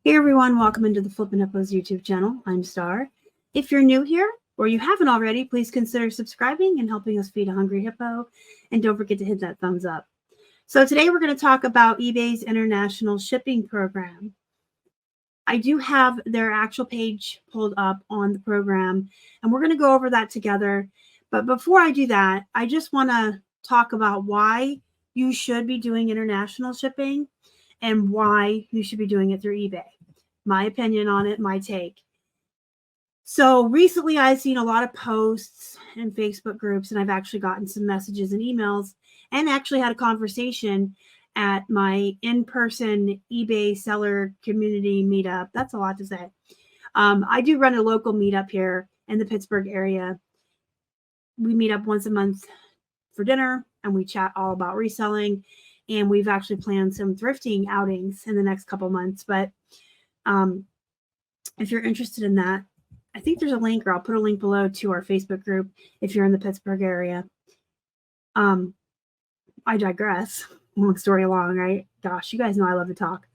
Hey everyone, welcome into the Flippin' Hippos YouTube channel. I'm Star. If you're new here or you haven't already, please consider subscribing and helping us feed a hungry hippo. And don't forget to hit that thumbs up. So today we're going to talk about eBay's international shipping program. I do have their actual page pulled up on the program, and we're going to go over that together. But before I do that, I just want to talk about why you should be doing international shipping and why you should be doing it through eBay. My opinion on it, my take. So recently I've seen a lot of posts and Facebook groups, and I've actually gotten some messages and emails and actually had a conversation at my in-person eBay seller community meetup. That's a lot to say. I do run a local meetup here in the Pittsburgh area. We meet up once a month for dinner and we chat all about reselling. And we've actually planned some thrifting outings in the next couple months. But if you're interested in that, I think there's a link, or I'll put a link below to our Facebook group if you're in the Pittsburgh area. I digress. Long story long, right? Gosh, you guys know I love to talk.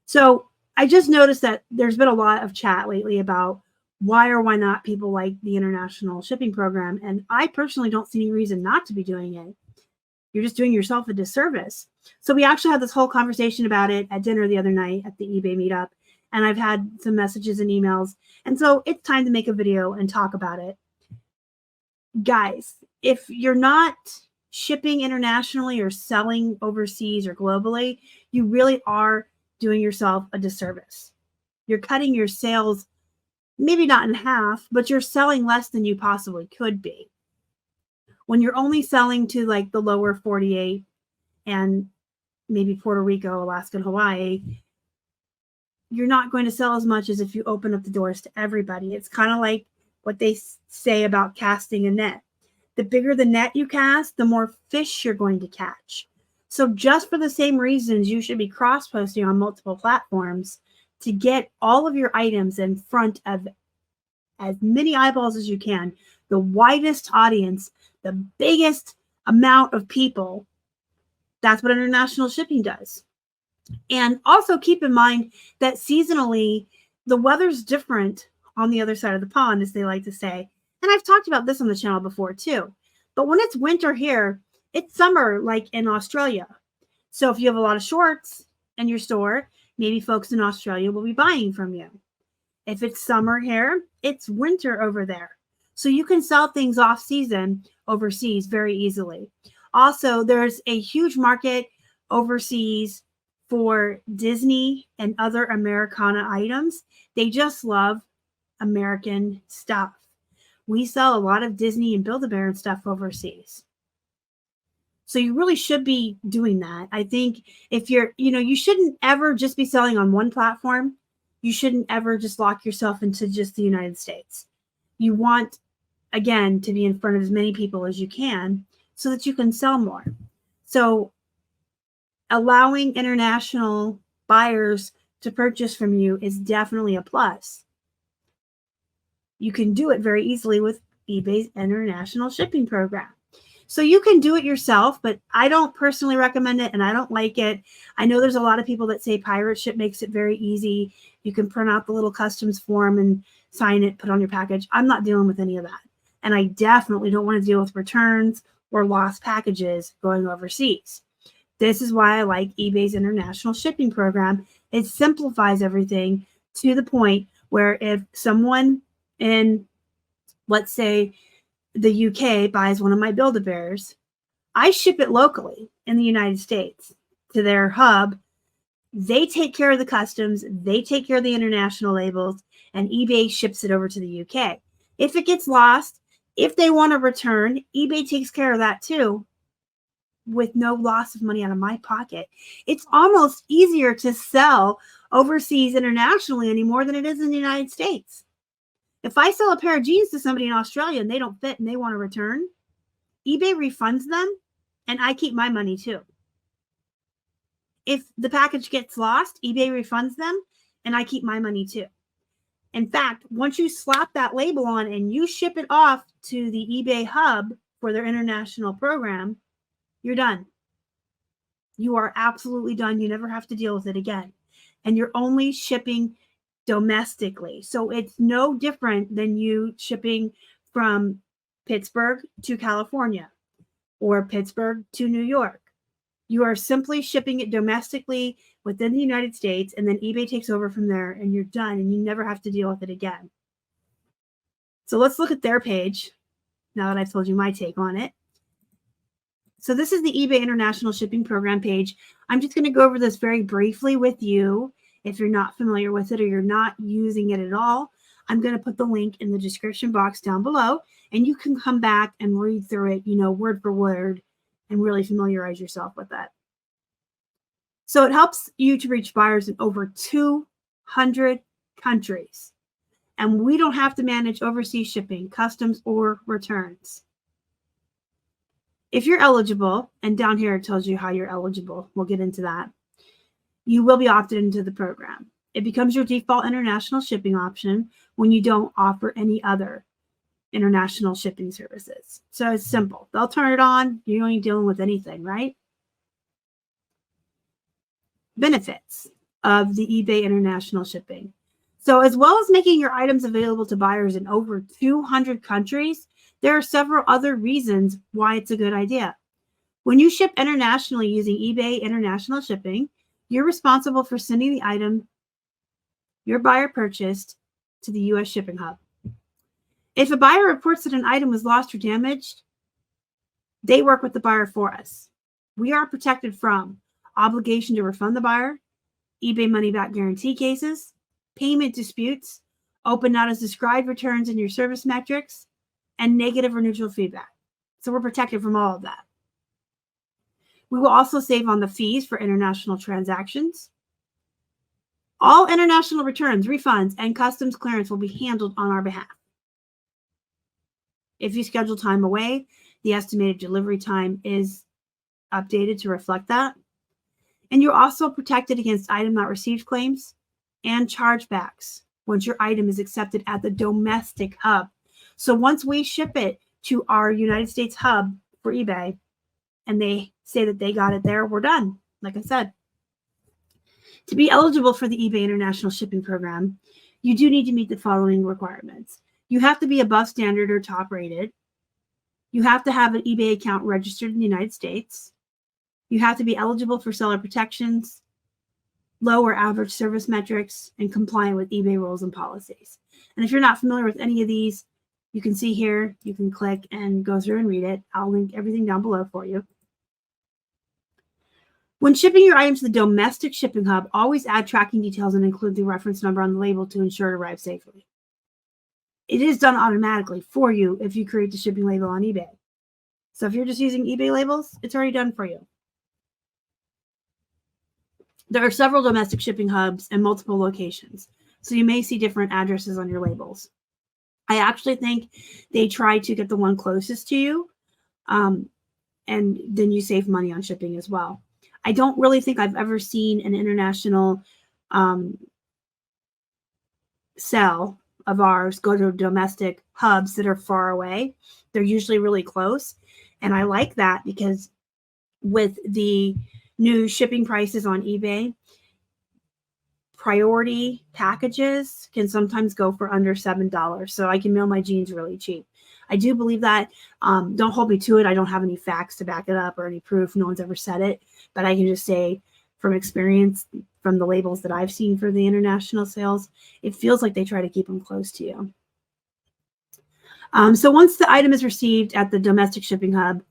So I just noticed that there's been a lot of chat lately about why or why not people like the international shipping program. And I personally don't see any reason not to be doing it. You're just doing yourself a disservice. So we actually had this whole conversation about it at dinner the other night at the eBay meetup. And I've had some messages and emails. And so it's time to make a video and talk about it. Guys, if you're not shipping internationally or selling overseas or globally, you really are doing yourself a disservice. You're cutting your sales, maybe not in half, but you're selling less than you possibly could be. When you're only selling to like the lower 48 and maybe Puerto Rico, Alaska, and Hawaii, you're not going to sell as much as if you open up the doors to everybody. It's kind of like what they say about casting a net. The bigger the net you cast, the more fish you're going to catch. So just for the same reasons, you should be cross-posting on multiple platforms to get all of your items in front of as many eyeballs as you can, the widest audience, the biggest amount of people. That's what international shipping does. And also keep in mind that seasonally, the weather's different on the other side of the pond, as they like to say. And I've talked about this on the channel before too. But when it's winter here, it's summer like in Australia. So if you have a lot of shorts in your store, maybe folks in Australia will be buying from you. If it's summer here, it's winter over there. So you can sell things off season overseas very easily. Also, there's a huge market overseas for Disney and other Americana items. They just love American stuff. We sell a lot of Disney and Build-A-Bear and stuff overseas. So you really should be doing that. I think if you're, you shouldn't ever just be selling on one platform. You shouldn't ever just lock yourself into just the United States. You want, again, to be in front of as many people as you can so that you can sell more. So allowing international buyers to purchase from you is definitely a plus. You can do it very easily with eBay's international shipping program. So you can do it yourself, but I don't personally recommend it and I don't like it. I know there's a lot of people that say pirate ship makes it very easy. You can print out the little customs form and sign it, put on your package. I'm not dealing with any of that. And I definitely don't want to deal with returns or lost packages going overseas. This is why I like eBay's international shipping program. It simplifies everything to the point where if someone in, let's say, the UK buys one of my Build-A-Bears, I ship it locally in the United States to their hub. They take care of the customs, they take care of the international labels, and eBay ships it over to the UK. If it gets lost, if they want to return, eBay takes care of that too, with no loss of money out of my pocket. It's almost easier to sell overseas internationally anymore than it is in the United States. If I sell a pair of jeans to somebody in Australia and they don't fit and they want to return, eBay refunds them and I keep my money too. If the package gets lost, eBay refunds them and I keep my money too. In fact, once you slap that label on and you ship it off to the eBay hub for their international program, you're done. You are absolutely done. You never have to deal with it again. and you're only shipping domestically. So it's no different than you shipping from Pittsburgh to California or Pittsburgh to New York. You are simply shipping it domestically within the United States, and then eBay takes over from there, and you're done, and you never have to deal with it again. So let's look at their page now that I've told you my take on it. So this is the eBay International Shipping Program page. I'm just going to go over this very briefly with you. If you're not familiar with it or you're not using it at all, I'm going to put the link in the description box down below, and you can come back and read through it, word for word, and really familiarize yourself with that. So it helps you to reach buyers in over 200 countries. And we don't have to manage overseas shipping, customs, or returns. If you're eligible, and down here it tells you how you're eligible, we'll get into that, you will be opted into the program. It becomes your default international shipping option when you don't offer any other international shipping services. So it's simple. They'll turn it on. You ain't dealing with anything, right? Benefits of the eBay International Shipping. So as well as making your items available to buyers in over 200 countries, there are several other reasons why it's a good idea. When you ship internationally using eBay International Shipping, you're responsible for sending the item your buyer purchased to the U.S. shipping hub. If a buyer reports that an item was lost or damaged, they work with the buyer for us. We are protected from obligation to refund the buyer, eBay money back guarantee cases, payment disputes, open not as described returns in your service metrics, and negative or neutral feedback. So we're protected from all of that. We will also save on the fees for international transactions. All international returns, refunds, and customs clearance will be handled on our behalf. If you schedule time away, the estimated delivery time is updated to reflect that. And you're also protected against item not received claims and chargebacks once your item is accepted at the domestic hub. So once we ship it to our United States hub for eBay and they say that they got it there, we're done. Like I said, to be eligible for the eBay International Shipping Program, you do need to meet the following requirements. You have to be above standard or top rated. You have to have an eBay account registered in the United States. You have to be eligible for seller protections, low or average service metrics, and compliant with eBay rules and policies. And if you're not familiar with any of these, you can see here, you can click and go through and read it. I'll link everything down below for you. When shipping your item to the domestic shipping hub, always add tracking details and include the reference number on the label to ensure it arrives safely. It is done automatically for you if you create the shipping label on eBay. So if you're just using eBay labels, it's already done for you. There are several domestic shipping hubs and multiple locations, so you may see different addresses on your labels. I actually think they try to get the one closest to you, and then you save money on shipping as well. I don't really think I've ever seen an international sell of ours go to domestic hubs that are far away. They're usually really close. And I like that because with the new shipping prices on eBay, priority packages can sometimes go for under $7. So I can mail my jeans really cheap. I do believe that. Don't hold me to it. I don't have any facts to back it up or any proof. No one's ever said it. But I can just say from experience, from the labels that I've seen for the international sales, it feels like they try to keep them close to you. So once the item is received at the domestic shipping hub,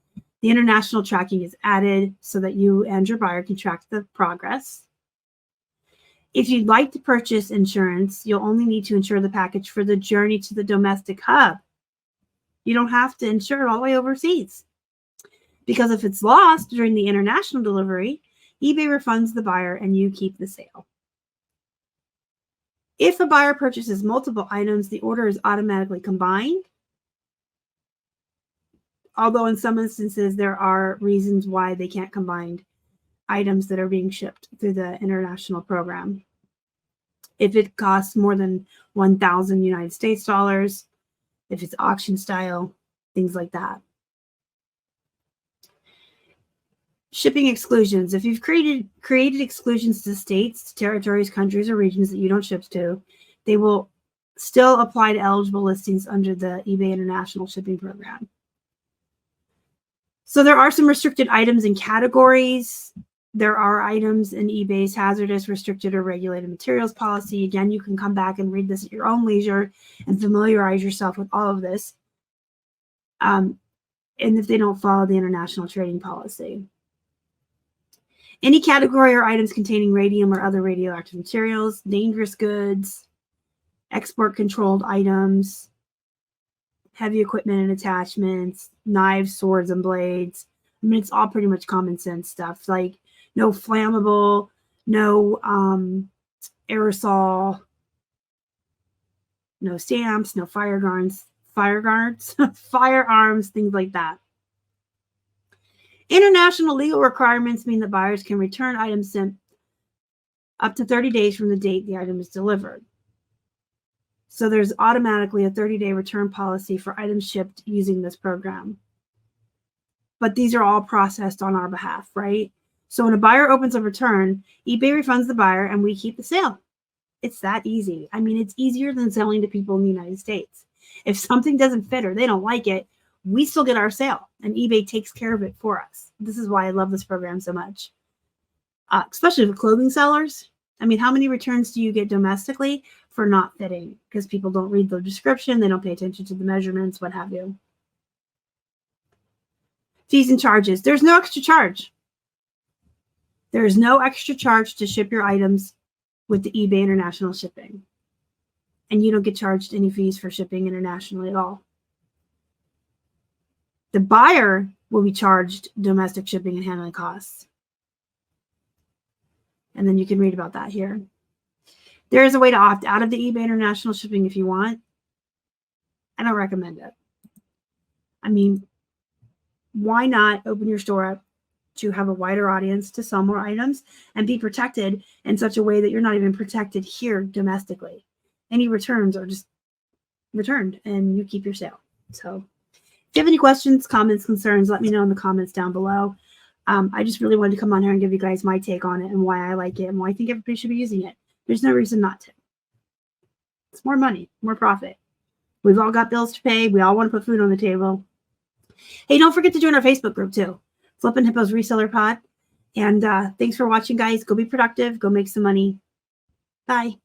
the international tracking is added so that you and your buyer can track the progress. If you'd like to purchase insurance, you'll only need to insure the package for the journey to the domestic hub. You don't have to insure it all the way overseas. Because if it's lost during the international delivery, eBay refunds the buyer and you keep the sale. If a buyer purchases multiple items, the order is automatically combined. Although in some instances, there are reasons why they can't combine items that are being shipped through the international program. If it costs more than 1,000 United States dollars, if it's auction style, things like that. Shipping exclusions. If you've created exclusions to states, territories, countries, or regions that you don't ship to, they will still apply to eligible listings under the eBay International Shipping Program. So there are some restricted items and categories. There are items in eBay's hazardous, restricted, or regulated materials policy. Again, you can come back and read this at your own leisure and familiarize yourself with all of this. And if they don't follow the international trading policy. Any category or items containing radium or other radioactive materials, dangerous goods, export controlled items, heavy equipment and attachments, knives, swords, and blades. I mean, it's all pretty much common sense stuff, like no flammable, no aerosol, no stamps, no firearms, things like that. International legal requirements mean that buyers can return items sent up to 30 days from the date the item is delivered. So there's automatically a 30-day return policy for items shipped using this program. But these are all processed on our behalf, right? So when a buyer opens a return, eBay refunds the buyer and we keep the sale. It's that easy. I mean, it's easier than selling to people in the United States. If something doesn't fit or they don't like it, we still get our sale and eBay takes care of it for us. This is why I love this program so much, especially with clothing sellers. I mean, how many returns do you get domestically for not fitting? Because people don't read the description, they don't pay attention to the measurements, what have you. Fees and charges. There's no extra charge. There is no extra charge to ship your items with the eBay International Shipping. And you don't get charged any fees for shipping internationally at all. The buyer will be charged domestic shipping and handling costs. And then you can read about that here. There is a way to opt out of the eBay International Shipping if you want. I don't recommend it. I mean, why not open your store up to have a wider audience to sell more items and be protected in such a way that you're not even protected here domestically? Any returns are just returned and you keep your sale. So if you have any questions, comments, concerns, let me know in the comments down below. I just really wanted to come on here and give you guys my take on it and why I like it and why I think everybody should be using it. There's no reason not to. It's more money, more profit. We've all got bills to pay. We all want to put food on the table. Hey, don't forget to join our Facebook group too. Flippin' Hippos Reseller Pod. And thanks for watching, guys. Go be productive. Go make some money. Bye.